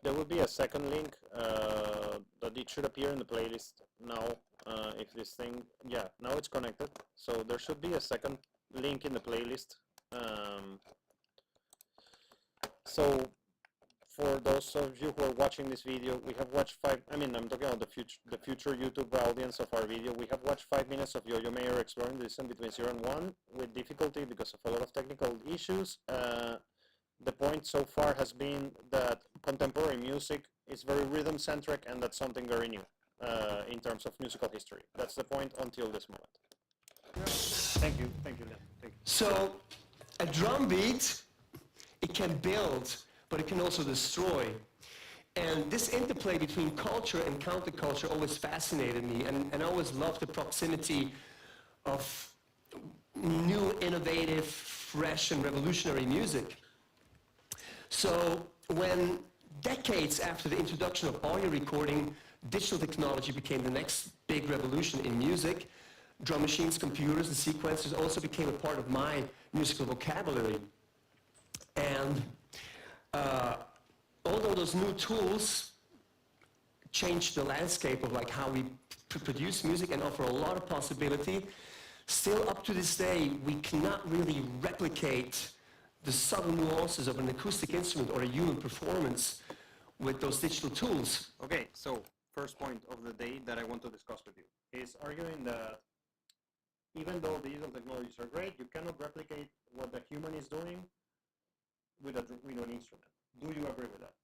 There will be a second link that it should appear in the playlist now. If this thing, yeah, now it's connected. So there should be a second link in the playlist. So for those of you who are watching this video, we have watched I'm talking about the future YouTube audience of our video. We have watched 5 minutes of Yo-Yo Mayer exploring the distance between 0 and 1 with difficulty because of a lot of technical issues. The point so far has been that contemporary music is very rhythm-centric, and that's something very new in terms of musical history. That's the point until this moment. Thank you, Len. Thank you. So, a drum beat, it can build, but it can also destroy. And this interplay between culture and counterculture always fascinated me, and I always loved the proximity of new, innovative, fresh, and revolutionary music. So when decades after the introduction of audio recording, digital technology became the next big revolution in music, drum machines, computers, and sequencers also became a part of my musical vocabulary. And although those new tools changed the landscape of like how we produce music and offer a lot of possibility, still up to this day, we cannot really replicate the subtle nuances of an acoustic instrument or a human performance with those digital tools. Okay, so first point of the day that I want to discuss with you is arguing that even though digital technologies are great, you cannot replicate what the human is doing with an instrument. Do you agree with that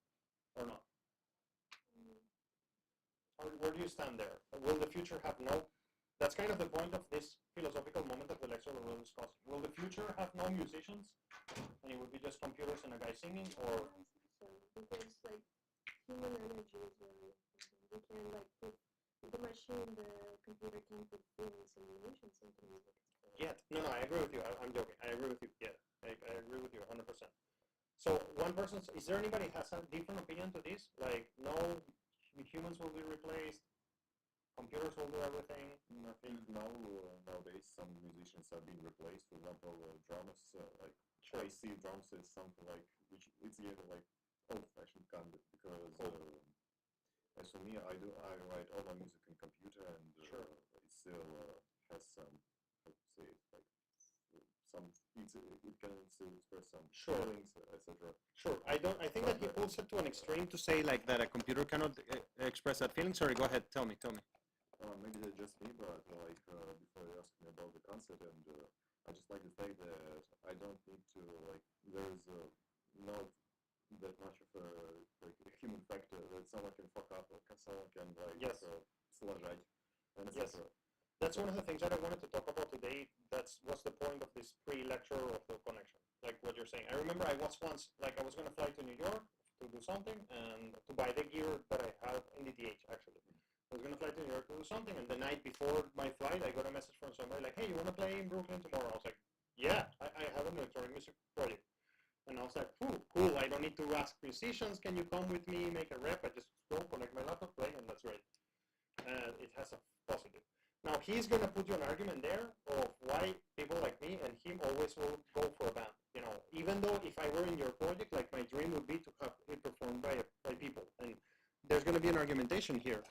or not? Or where do you stand there? Will the future have no? That's kind of the point of this philosophical moment of the lecture that we'll discuss. Will the future have no musicians, and it will be just computers and a guy singing, or? Because like human energy is very important. We can like put the machine, the computer can put feelings and emotions into music. Yeah, no, I agree with you. I'm joking. I agree with you. Yeah, I agree with you 100%. So one person, is there anybody has a different opinion to this? Like, no, humans will be replaced. Computers will do everything. I think nowadays some musicians are being replaced. For example, drummers, like I see drums as something like which it's either like old-fashioned kind of because as for me, I write all my music in computer, and it still has some how to say it, like some it can still express some feelings, etc. Sure. I think that he pulls it to an extreme to say like that a computer cannot express that feeling. Sorry, go ahead. Tell me. Maybe that's just me, but like before you asked me about the concert, and I just like the fact that I don't need to like there is not that much of a like a human factor that someone can fuck up or someone can like sложать and etc. That's one of the things that I wanted to talk about today. What's the point of this pre-lecture of the connection, like what you're saying. I remember I was once like I was going to fly to New York to do something and to buy the gear that I have in DTH actually. I was going to fly to New York to do something, and the night before my flight, I got a message from somebody like, hey, you want to play in Brooklyn tomorrow? I was like, yeah, I have an electronic music project. And I was like, cool, I don't need to ask musicians, can you come with me, make a rep? I just go, connect my laptop, play, and that's great. It has a positive. Now, he's going to put you an argument there of why people like me and him always will go for a band. You know, even though if I were in your project, like my dream would be to have it performed by people. And there's going to be an argumentation here.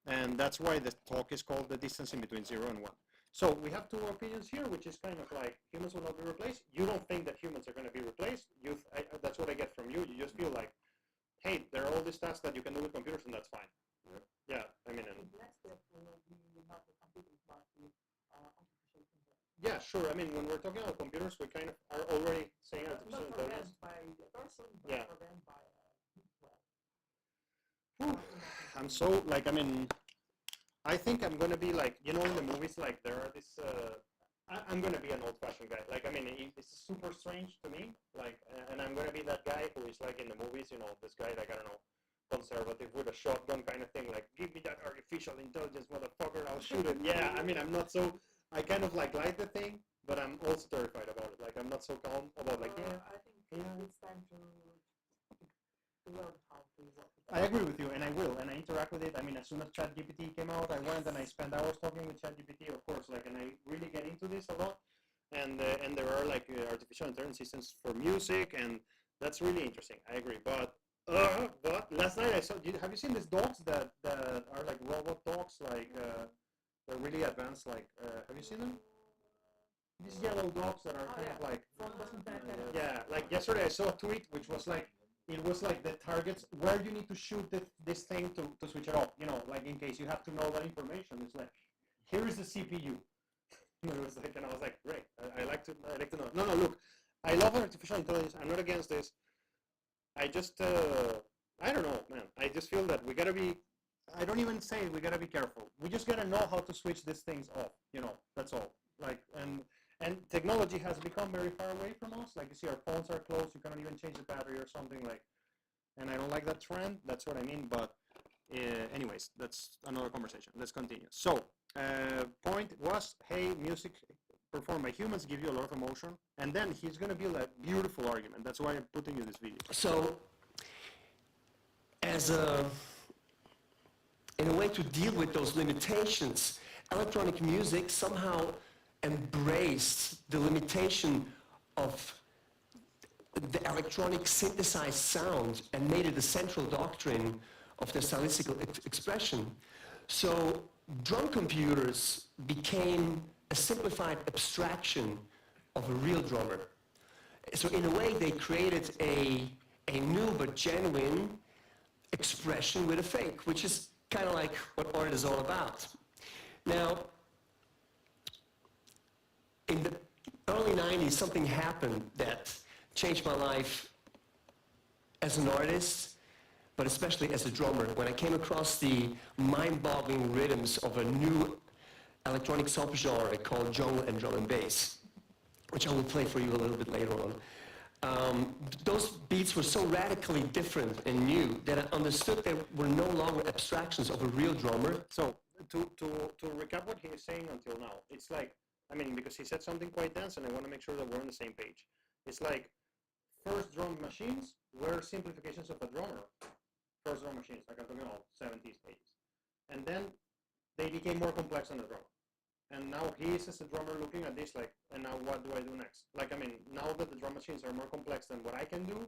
And that's why the talk is called The Distance in Between 0 and 1. So we have two opinions here, which is kind of like humans will not be replaced. You don't think that humans are going to be replaced. That's what I get from you. You just feel like, hey, there are all these tasks that you can do with computers, and that's fine. Yeah, I mean, yeah, sure. I mean, when we're talking about computers, we kind of are already saying artificial intelligence. Yeah. I'm so, like, I mean, I think I'm going to be like, you know, in the movies, like, there are this, I'm going to be an old-fashioned guy. Like, I mean, it's super strange to me, like, and I'm going to be that guy who is, like, in the movies, you know, this guy, like, I don't know, conservative with a shotgun kind of thing, like, give me that artificial intelligence, motherfucker, I'll shoot it. Yeah, I mean, I'm not so, I kind of, like the thing, but I'm also terrified about it. Like, I'm not so calm about, like, I think it's time to learn how to work with it. I agree with you, and I will, and I interact with it. I mean, as soon as ChatGPT came out, I went and I spent hours talking with ChatGPT, of course, like, and I really get into this a lot. And there are like artificial intelligence systems for music, and that's really interesting. I agree, but last night I saw. Have you seen these dogs that are like robot dogs? Like they're really advanced. Like have you seen them? These yellow dogs that are kind of like. Yeah, like yesterday I saw a tweet which was like, it was like the targets where you need to shoot this thing to switch it off. You know, like in case you have to know that information. It's like, here is the CPU. And it was like, and I was like, great. I like to know. No, look, I love artificial intelligence. I'm not against this. I just, I don't know, man. I just feel that we gotta be. I don't even say we gotta be careful. We just gotta know how to switch these things off. You know, that's all. Like and technology has become very far away from us. Like you see, our phones are closed. You cannot even change the battery or something like. And I don't like that trend. That's what I mean. But anyways, that's another conversation. Let's continue. So point was, hey, music performed by humans give you a lot of emotion. And then he's going to build a beautiful argument. That's why I'm putting you this video. So in a way to deal with those limitations, electronic music somehow embraced the limitation of the electronic synthesized sound and made it a central doctrine of their stylistic expression. So drum computers became a simplified abstraction of a real drummer. So in a way they created a new but genuine expression with a fake, which is kind of like what art is all about. Now, in the early 90s, something happened that changed my life as an artist, but especially as a drummer, when I came across the mind-boggling rhythms of a new electronic subgenre called jungle and drum and bass, which I will play for you a little bit later on. Those beats were so radically different and new that I understood they were no longer abstractions of a real drummer. So to recap what he is saying until now, it's like, I mean, because he said something quite dense, and I want to make sure that we're on the same page. It's like first drum machines were simplifications of a drummer. First drum machines, like I'm talking about 70s, 80s. And then they became more complex than the drummer. And now he is as a drummer looking at this like, and now what do I do next? Like, I mean, now that the drum machines are more complex than what I can do,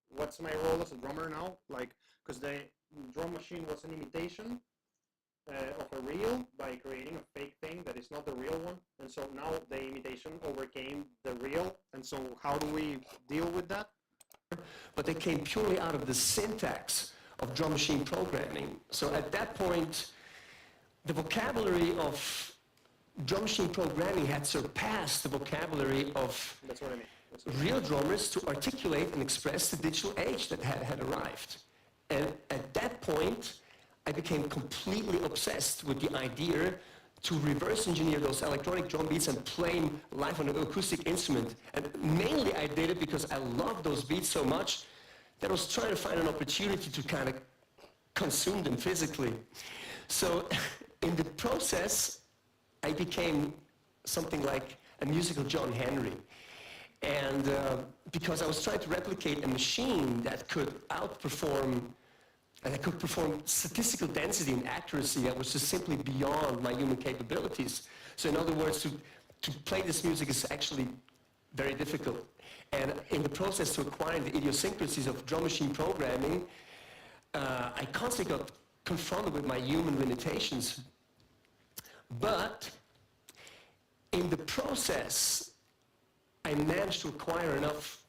what's my role as a drummer now? Like, because the drum machine was an imitation of a real by creating a fake thing that is not the real one. And so now the imitation overcame the real. And so how do we deal with that? But they came purely out of the syntax of drum machine programming. So at that point, the vocabulary of drum machine programming had surpassed the vocabulary of That's what I mean. real drummers to articulate and express the digital age that had arrived. And at that point, I became completely obsessed with the idea to reverse engineer those electronic drum beats and play them live on an acoustic instrument. And mainly I did it because I loved those beats so much that I was trying to find an opportunity to kind of consume them physically. So in the process, I became something like a musical John Henry. And because I was trying to replicate a machine that could outperform and I could perform statistical density and accuracy that was just simply beyond my human capabilities. So in other words, to play this music is actually very difficult. And in the process to acquiring the idiosyncrasies of drum machine programming, I constantly got confronted with my human limitations. But in the process, I managed to acquire enough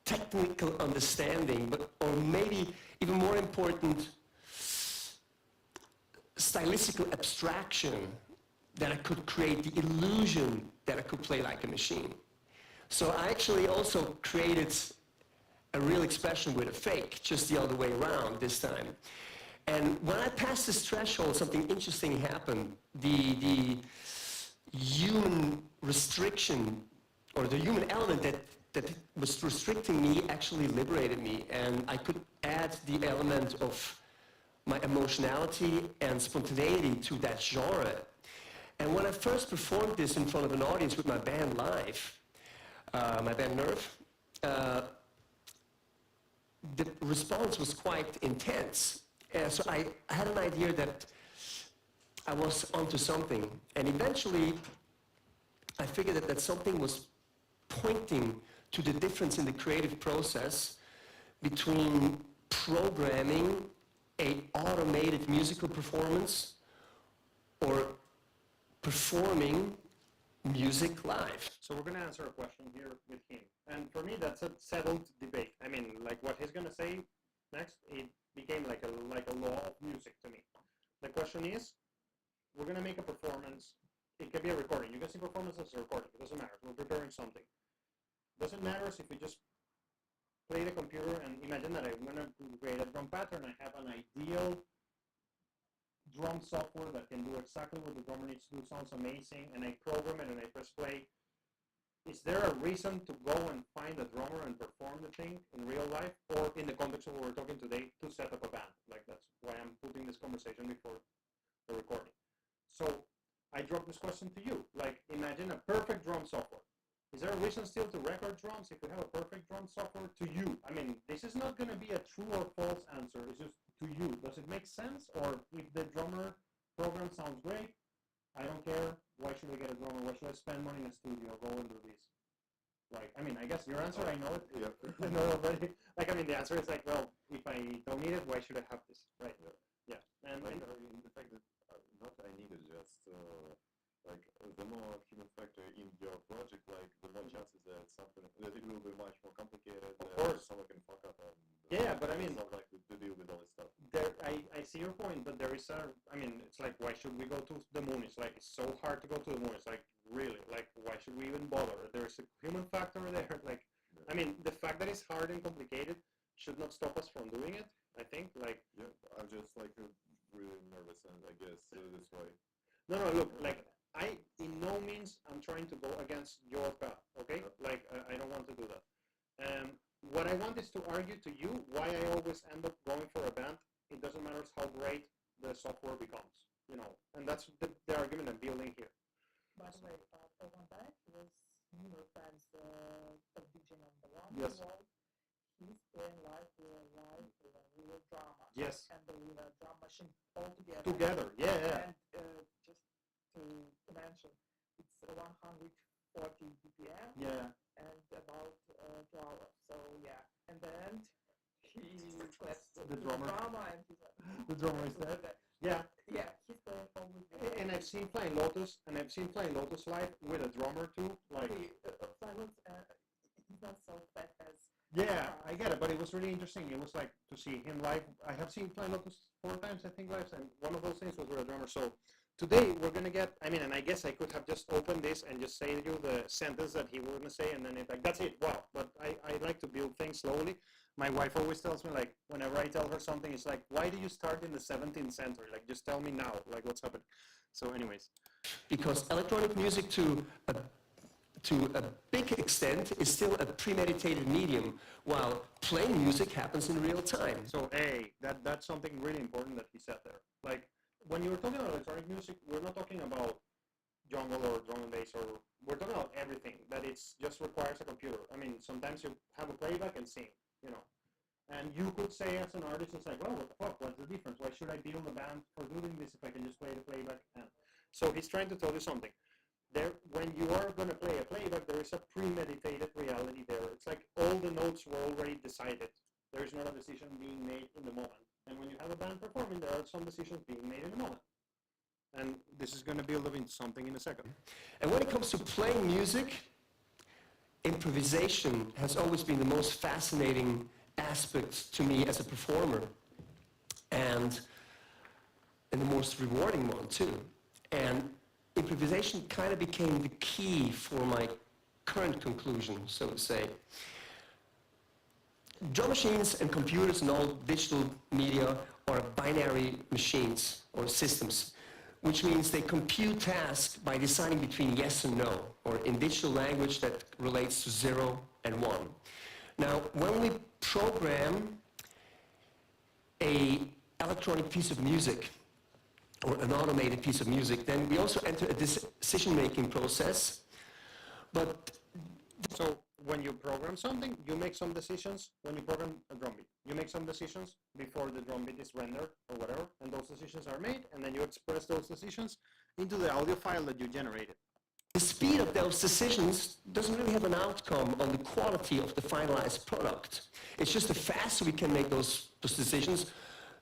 technical understanding, or maybe even more important, stylistical abstraction, that I could create the illusion that I could play like a machine. So I actually also created a real expression with a fake, just the other way around this time. And when I passed this threshold, something interesting happened. The human restriction, or the human element that was restricting me actually liberated me, and I could add the element of my emotionality and spontaneity to that genre. And when I first performed this in front of an audience with my band live, my band Nerve, the response was quite intense. So I had an idea that I was onto something, and eventually I figured that something was pointing to the difference in the creative process between programming a automated musical performance or performing music live? So we're going to answer a question here with him. And for me, that's a settled debate. I mean, like what he's going to say next, it became like a law of music to me. The question is, we're going to make a performance. It can be a recording. You can see performance as a recording. It doesn't matter. We're preparing something. Doesn't matter if we just play the computer and imagine that I'm going to create a drum pattern. I have an ideal drum software that can do exactly what the drummer needs to do. Sounds amazing. And I program it and I press play. Is there a reason to go and find a drummer and perform the thing in real life, or in the context of what we're talking today, to set up a band? Like, that's why I'm putting this conversation before the recording. So I drop this question to you. Like, imagine a perfect drum software. Is there a reason still to record drums if we have a perfect drum software to you? I mean, this is not going to be a true or false answer. It's just to you. Does it make sense? Or if the drummer program sounds great, I don't care. Why should I get a drummer? Why should I spend money in a studio? Go and do this. Like, I mean, I guess your answer, I know it. Yeah. I know already. Like, I mean, the answer is like, well, if I don't need it, why should I have this? Right. Yeah. And like, the fact that not I need it, just like the more human factor in your project, like the more chances that something that it will be much more complicated. Of course. Someone can fuck up. And yeah, but I mean, it's not like to deal with all this stuff. There, I see your point, but there is a, I mean, it's like, why should we go to the moon? It's like, it's so hard to go to the moon. It's like, really, like, why should we even bother? There's a human factor there. Like, I mean, the fact that it's hard and complicated should not stop us from doing it, I think. Like, yeah, I'm just like really nervous, and I guess that's why. No, look, like, I, in no means, I'm trying to go against your path, okay? Like, I don't want to do that. What I want is to argue to you why I always end up going for a band. It doesn't matter how great the software becomes, you know, and that's the argument I'm building here. By the way, for one back, was numerous times of DJing on the one Yes. wall. He's playing live with a real drama. Yes. And the drum machine all together. Together, yeah. And just to mention, it's 140 BPM. Yeah. And about 2 hours. So yeah, and then he claps The drummer. drama and he's like, The drummer is there. Yeah. Yeah, he's playing always. And I've seen Flying Lotus, live with a drummer too. Like, Silence, he's not so fast as. yeah, I get it, but it was really interesting. It was like to see him live. I have seen Flying Lotus 4 times, I think, live, and one of those things was with a drummer. So today we're gonna get, I mean, and I guess I could have just opened this and just say to you the sentence that he was gonna say, and then it's like, that's it, wow. But I like to build things slowly. My wife always tells me, like, whenever I tell her something, it's like, why do you start in the 17th century? Like, just tell me now, like, what's happening. So anyways. Because electronic music to a big extent is still a premeditated medium, while playing music happens in real time. So, hey, that's something really important that he said there. Like, when you were talking about electronic music, we're not talking about jungle or drum and bass, or we're talking about everything, that it's just requires a computer. I mean, sometimes you have a playback and sing, you know. And you could say as an artist, it's like, well, what the fuck, what's the difference? Why should I build a band for doing this if I can just play the playback? And so he's trying to tell you something. There, when you are going to play a playback, there is a premeditated reality there. It's like all the notes were already decided. There is not a decision being made in the moment. And when you have a band performing, there are some decisions being made in the moment. And this is going to build up into something in a second. And when it comes to playing music, improvisation has always been the most fascinating aspect to me as a performer, and the most rewarding one too. And improvisation kind of became the key for my current conclusion, so to say. Drum machines and computers and all digital media are binary machines or systems, which means they compute tasks by deciding between yes and no, or in digital language that relates to 0 and 1. Now, when we program an electronic piece of music, or an automated piece of music, then we also enter a decision-making process. But so when you program something, you make some decisions. When you program a drum beat, you make some decisions before the drum beat is rendered or whatever, and those decisions are made, and then you express those decisions into the audio file that you generated. the speed of those decisions doesn't really have an outcome on the quality of the finalized product. It's just the faster we can make those decisions,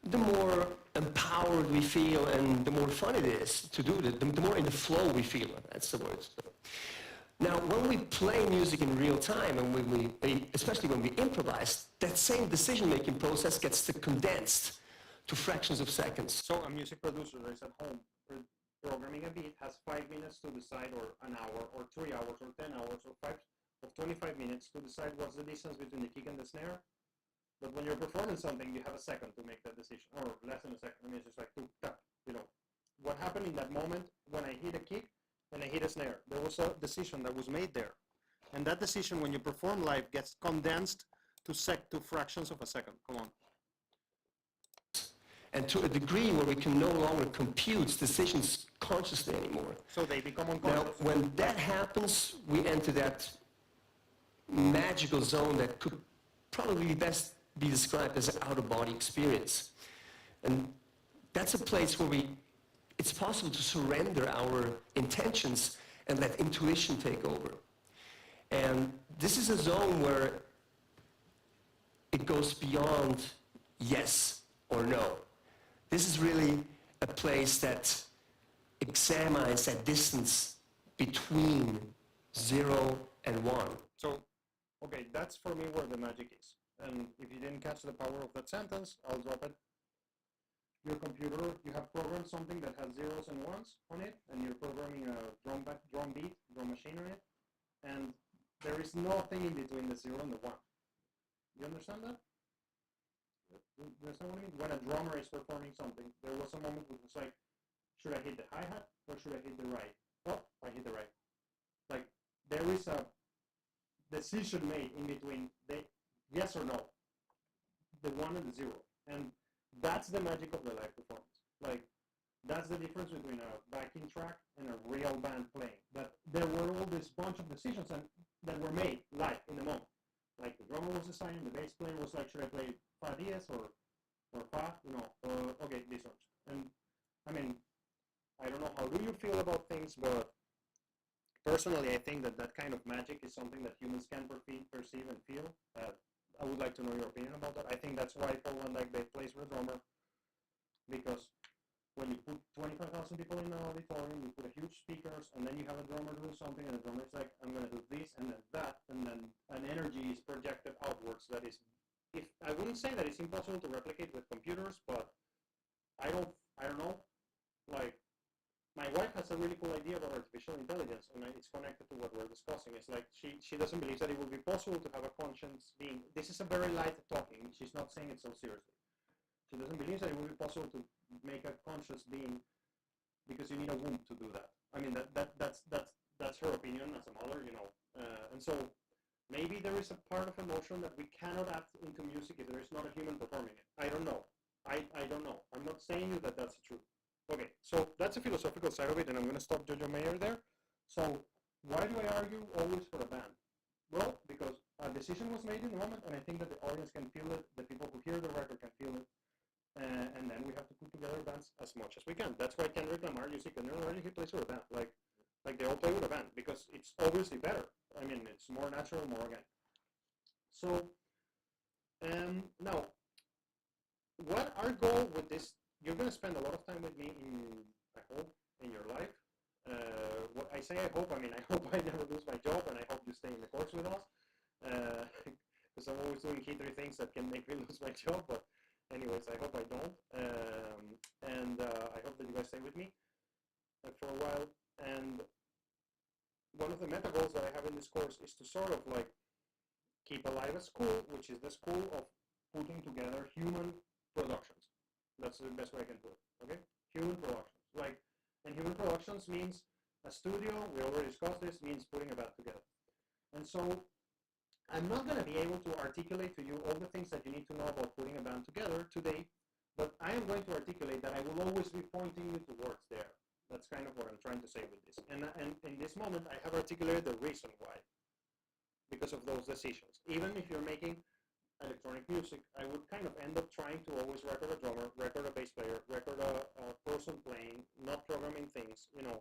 the more empowered we feel and the more fun it is to do it, the more in the flow we feel. That's the word. Now, when we play music in real time, and when especially when we improvise, that same decision-making process gets condensed to fractions of seconds. So a music producer that is at home programming a beat has 5 minutes to decide, or an hour, or 3 hours, or 10 hours, or 25 minutes to decide what's the distance between the kick and the snare. But when you're performing something, you have a second to make that decision, or less than a second. I mean, it's just like, you know, what happened in that moment when I hit a kick and I hit a snare. There was a decision that was made there. And that decision, when you perform live, gets condensed to fractions of a second. Come on. And to a degree where we can no longer compute decisions consciously anymore. So they become unconscious. Now, when that happens, we enter that magical zone that could probably best be described as an out-of-body experience. And that's a place where it's possible to surrender our intentions and let intuition take over. And this is a zone where it goes beyond yes or no. This is really a place that examines that distance between 0 and 1. So, okay, that's for me where the magic is. And if you didn't catch the power of that sentence, I'll drop it. Your computer, you have programmed something that has zeros and ones on it, and you're programming a drum beat, drum machine on it, and there is nothing in between the 0 and the 1. You understand that? You understand what I mean? When a drummer is performing something, there was a moment where it was like, should I hit the hi-hat or should I hit the right? Oh, I hit the right. Like, there is a decision made in between the yes or no, the 1 and the 0. And that's the magic of the live performance. Like, that's the difference between a backing track and a real band playing. But there were all this bunch of decisions that were made live in the moment. Like, the drummer was deciding, the bass player was like, should I play fa diez or fa, you know, okay, these ones. And I mean, I don't know, how do you feel about things, but personally, I think that kind of magic is something that humans can perceive and feel. I would like to know your opinion about that. I think that's why for one like they plays with a drummer, because when you put 25,000 people in an auditorium, you put a huge speakers, and then you have a drummer doing something, and the drummer is like, I'm going to do this and then that, and then an energy is projected outwards that is, I wouldn't say that it's impossible to replicate with computers, but I don't know, like, my wife has a really cool idea about artificial intelligence, and it's connected to what we're discussing. It's like she doesn't believe that it would be possible to have a conscious being. This is a very light talking. She's not saying it so seriously. She doesn't believe that it would be possible to make a conscious being because you need a womb to do that. I mean, that's her opinion as a mother, you know. And so maybe there is a part of emotion that we cannot add into music if there is not a human performing it. I don't know. I don't know. I'm not saying you that that's the truth. Okay, so that's a philosophical side of it, and I'm going to stop Jojo Mayer there. So why do I argue always for a band? Well, because a decision was made in the moment, and I think that the audience can feel it, the people who hear the record can feel it, and then we have to put together bands as much as we can. That's why Kendrick Lamar, you see Kendrick Lamar, he plays with a band. Like they all play with a band, because it's obviously better. I mean, it's more natural, more organic. So, now, what our goal with this, you're going to spend a lot of time with me, I hope, in your life. What I say I hope, I mean, I hope I never lose my job, and I hope you stay in the course with us. Because I'm always doing key 3 things that can make me lose my job, but anyways, I hope I don't. And I hope that you guys stay with me for a while. And one of the meta goals that I have in this course is to sort of like keep alive a school, which is the school of putting together human productions. That's the best way I can put it, okay? Human productions. Like, and human productions means a studio, we already discussed this, means putting a band together. And so, I'm not going to be able to articulate to you all the things that you need to know about putting a band together today, but I am going to articulate that I will always be pointing you towards there. That's kind of what I'm trying to say with this. And in this moment, I have articulated the reason why, because of those decisions. Even if you're making electronic music, I would kind of end up trying to always record a drummer, record a bass player, record a person playing, not programming things, you know,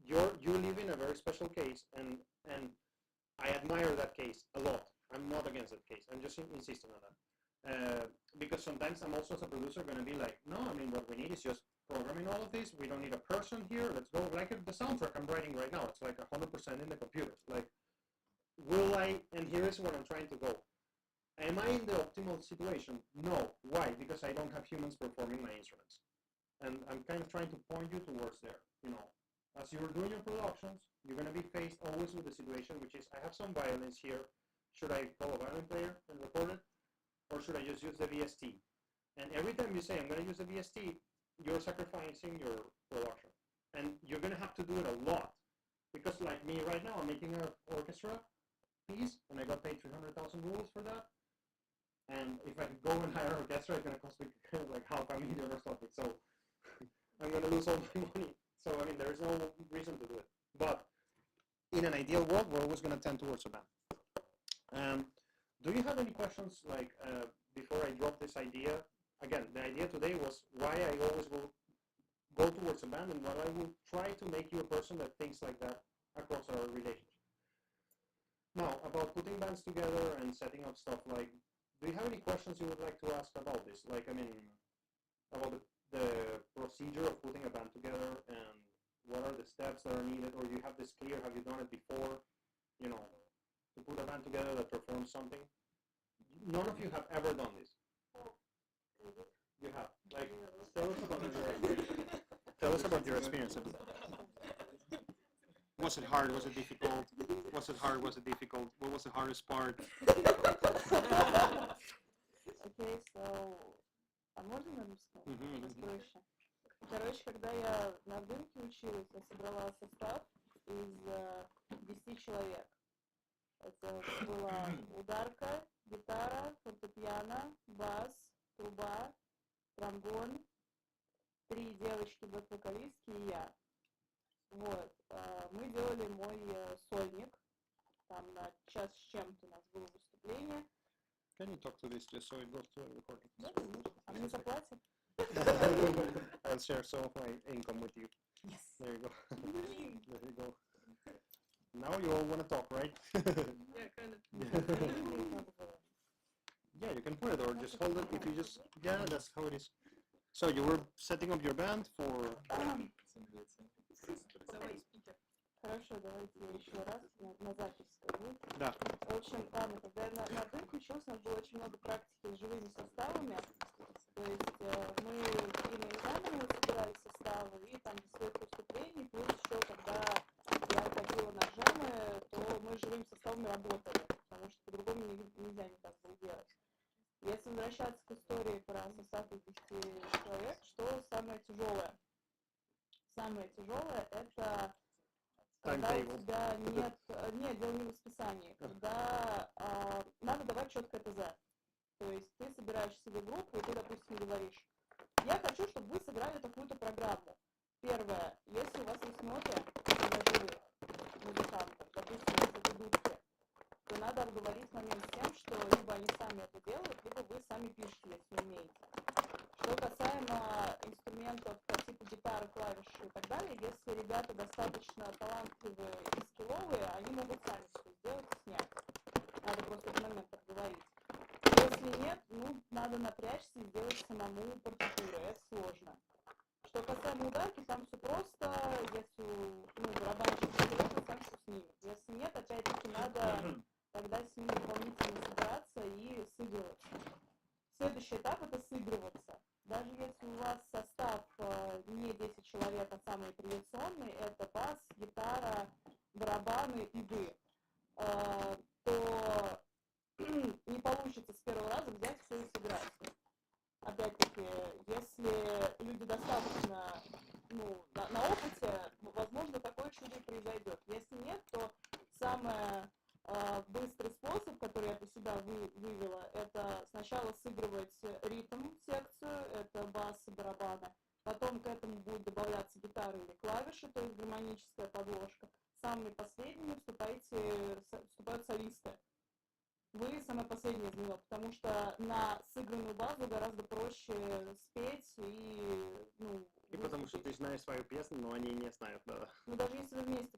you live in a very special case, and I admire that case a lot. I'm not against that case. I'm just insisting on that. Because sometimes I'm also as a producer going to be like, no, I mean, what we need is just programming all of this. We don't need a person here. Let's go. Like the soundtrack I'm writing right now, it's like 100% in the computer. Like, will I, and here is where I'm trying to go. Am I in the optimal situation? No. Why? Because I don't have humans performing my instruments. And I'm kind of trying to point you towards there. You know, as you're doing your productions, you're going to be faced always with the situation, which is, I have some violins here. Should I call a violin player and record it? Or should I just use the VST? And every time you say, I'm going to use the VST, you're sacrificing your production. And you're going to have to do it a lot. Because like me right now, I'm making an orchestra piece, and I got paid 300,000 rubles for that. And if I go and hire an orchestra, it's going to cost me like $500,000 or something. So I'm going to lose all my money. So, I mean, there is no reason to do it. But in an ideal world, we're always going to tend towards a band. Do you have any questions, like, before I drop this idea? Again, the idea today was why I always will go towards a band, and why I will try to make you a person that thinks like that across our relationship. Now, about putting bands together and setting up stuff, like, do you have any questions you would like to ask about this? Like, I mean, about the procedure of putting a band together, and what are the steps that are needed, or you have this clear, have you done it before, you know, to put a band together that performs something? None of you have ever done this. You have. Like, tell us about your experience. Was it hard? Was it difficult? Was it hard? Was it difficult? What was the hardest part? Окей, so... А можно на русском? Проще. Короче, когда я на дымке училась, я собрала состав из 10 человек. Это была ударка, гитара, фортепиано, бас, труба, тромбон, 3 девочки бэк-вокалистки и я. Вот. Мы делали мой сольник. Там на час с чем-то у нас было выступление. Can you talk to this just so it goes to the recording? Да, конечно. А мне заплатят? I'll share some of my income with you. Yes. There you go. There you go. Now you all want to talk, right? Yeah, kind of. Yeah, you can put it or just hold it if you just... Yeah, that's how it is. So you were setting up your band for... Хорошо, давайте еще раз на запись скажу. Да. В общем, ладно, когда я на дымке училась, у нас было очень много практики с живыми составами. То есть мы и на экзамены собирали составы, и там для своих выступлений, плюс еще, когда я ходила на джемы, то мы с живыми составами работали, потому что по-другому нельзя никак было делать. Если возвращаться к истории про состав из 10 человек, что самое тяжелое? Самое тяжелое — это когда у тебя нет, дело не в расписании, когда надо давать четкое ТЗ. То есть ты собираешь себе группу, и ты, допустим, говоришь, я хочу, чтобы вы сыграли такую-то программу. Первое, если у вас есть ноты на живых музыкантов, допустим, если это дудки, то надо обговорить момент с тем, что либо они сами это делают, либо вы сами пишете, если умеете. Что касаемо инструментов по типу гитары, клавиши и так далее, если ребята достаточно талантливые и скилловые, они могут сами все сделать и снять. Надо просто этот момент обговорить. Если нет, ну, надо напрячься и сделать самому партитуру, это сложно. Что касаемо ударки, там все просто, если барабанщик сделает, сам все снимет. Если нет, опять-таки надо тогда с ними дополнительно собираться и сыгрываться. Следующий этап — это сыгрываться. Даже если у вас состав не 10 человек, а самые традиционные, это бас, гитара, барабаны и вы, то не получится с первого раза взять все и сыграть. Опять-таки, если люди достаточно на опыте, возможно, такое чудо и произойдет. Если нет, то самый быстрый способ, который я по себя вывела, это сначала сыгрывать ритм-секцию, это бас и барабаны, потом к этому будет добавляться гитара или клавиши, то есть гармоническая подложка. Самыми последними вступают солисты. Вы самое последнее звено, потому что на сыгранную базу гораздо проще спеть и И потом что ты знаешь свою песню, но они не знают, да. Ну, даже если вы вместе